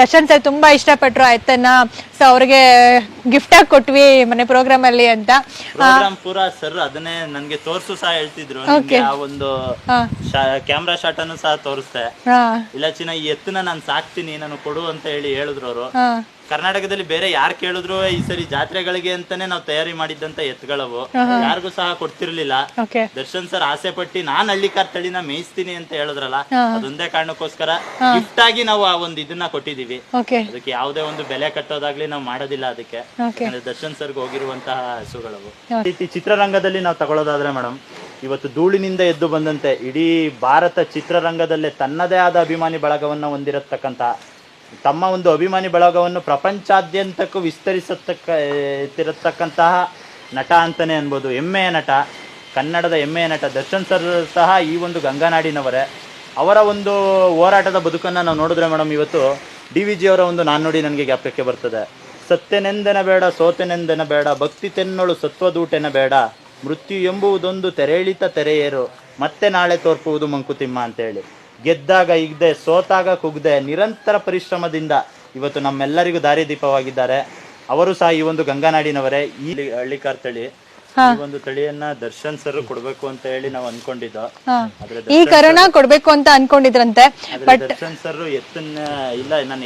Darshan sir ತುಂಬಾ ಇಷ್ಟಪಟ್ರು ಆ ಎತ್ತನ್ನ. So ಅವ್ರಿಗೆ ಗಿಫ್ಟ್ ಆಗಿ ಕೊಟ್ವಿ ಮನೆ ಪ್ರೋಗ್ರಾಮ್ ಅಲ್ಲಿ ಅಂತ. ಪ್ರೋಗ್ರಾಮ್ ಪೂರಾ ಸರ್ ಅದನ್ನೇ ನನ್ಗೆ ತೋರ್ಸು ಸಹ ಹೇಳ್ತಿದ್ರು. ನಿಮ್ಗೆ ಆ ಒಂದು ಕ್ಯಾಮ್ರಾ ಶಾಟ್ ಅನ್ನು ಸಹ ತೋರಿಸ್ದೆ. ಇಲ್ಲ ಚಿನ್ನ ಈ ಎತ್ತನ್ನ ನಾನು ಸಾಕ್ತೀನಿ ನಾನು ಕೊಡು ಅಂತ ಹೇಳಿದ್ರು ಅವರು. ಕರ್ನಾಟಕದಲ್ಲಿ ಬೇರೆ ಯಾರು ಕೇಳಿದ್ರು ಈ ಸರಿ ಜಾತ್ರೆಗಳಿಗೆ ಅಂತಾನೆ ನಾವು ತಯಾರಿ ಮಾಡಿದ್ದಂತ ಎತ್ತುಗಳವು, ಯಾರಿಗೂ ಸಹ ಕೊಡ್ತಿರ್ಲಿಲ್ಲ. ದರ್ಶನ್ ಸರ್ ಆಸೆ ಪಟ್ಟಿ ನಾನ್ ಹಳ್ಳಿಕಾರ್ ತಳಿನ ಮೇಯಿಸ್ತೀನಿ ಅಂತ ಹೇಳಿದ್ರಲ್ಲ, ಅದೊಂದೇ ಕಾರಣಕ್ಕೋಸ್ಕರ ಗಿಫ್ಟ್ ಆಗಿ ನಾವು ಆ ಒಂದು ಇದನ್ನ ಕೊಟ್ಟಿದೀವಿ. ಅದಕ್ಕೆ ಯಾವುದೇ ಒಂದು ಬೆಲೆ ಕಟ್ಟೋದಾಗ್ಲಿ ನಾವು ಮಾಡೋದಿಲ್ಲ. ಅದಕ್ಕೆ ದರ್ಶನ್ ಸರ್ಗೆ ಹೋಗಿರುವಂತಹ ಹಸುಗಳವು. ಈ ಚಿತ್ರರಂಗದಲ್ಲಿ ನಾವು ತಗೊಳ್ಳೋದಾದ್ರೆ ಮೇಡಮ್, ಇವತ್ತು ಧೂಳಿನಿಂದ ಎದ್ದು ಬಂದಂತೆ ಇಡೀ ಭಾರತ ಚಿತ್ರರಂಗದಲ್ಲೇ ತನ್ನದೇ ಆದ ಅಭಿಮಾನಿ ಬಳಗವನ್ನ ಹೊಂದಿರತಕ್ಕಂತ, ತಮ್ಮ ಒಂದು ಅಭಿಮಾನಿ ಬಳಗವನ್ನು ಪ್ರಪಂಚಾದ್ಯಂತಕ್ಕೂ ವಿಸ್ತರಿಸತಕ್ಕಂತಹ ನಟ ಅಂತಾನೆ ಅನ್ಬೋದು. ಹೆಮ್ಮೆಯ ನಟ, ಕನ್ನಡದ ಹೆಮ್ಮೆಯ ನಟ ದರ್ಶನ್ ಸರ್ ಸಹ ಈ ಒಂದು ಗಂಗಾನಾಡಿನವರೇ. ಅವರ ಒಂದು ಹೋರಾಟದ ಬದುಕನ್ನು ನಾವು ನೋಡಿದ್ರೆ ಮೇಡಮ್, ಇವತ್ತು DVG ಅವರ ಒಂದು ನಾಣ್ಣುಡಿ ನನಗೆ ಜ್ಞಾಪಕಕ್ಕೆ ಬರ್ತದೆ. ಸತ್ಯನೆಂದೆನ ಬೇಡ ಸೋತೆನೆಂದೆನ ಬೇಡ, ಭಕ್ತಿ ತೆನ್ನೊಳು ಸತ್ವದೂಟೆನ ಬೇಡ, ಮೃತ್ಯು ಎಂಬುವುದೊಂದು ತೆರೆಯಿಳಿತ ತೆರೆಯೇರು, ಮತ್ತೆ ನಾಳೆ ತೋರ್ಪುವುದು ಮಂಕುತಿಮ್ಮ ಅಂತೇಳಿ. ಗೆದ್ದಾಗ ಇಗ್ದೆ ಸೋತಾಗ ಕುಗ್ದೆ ನಿರಂತರ ಪರಿಶ್ರಮದಿಂದ ಇವತ್ತು ನಮ್ಮೆಲ್ಲರಿಗೂ ದಾರಿದೀಪವಾಗಿದ್ದಾರೆ. ಅವರು ಸಹ ಈ ಒಂದು ಗಂಗಾನಾಡಿನವರೇ. ಈ ಹಳ್ಳಿಕಾರ್ ತಳಿ, ಈ ಒಂದು ತಳಿಯನ್ನ ದರ್ಶನ್ ಸರ್ ಕೊಡ್ಬೇಕು ಅಂತ ಹೇಳಿ ನಾವು ಅನ್ಕೊಂಡಿದ್ದೋ. ಈ ಕರುಣ ಕೊಡ್ಬೇಕು ಅಂತ ಅನ್ಕೊಂಡಿದ್ರಂತೆ. ದರ್ಶನ್ ಸರ್ ಎತ್ತನ್ನ ಇಲ್ಲ, ನಾನು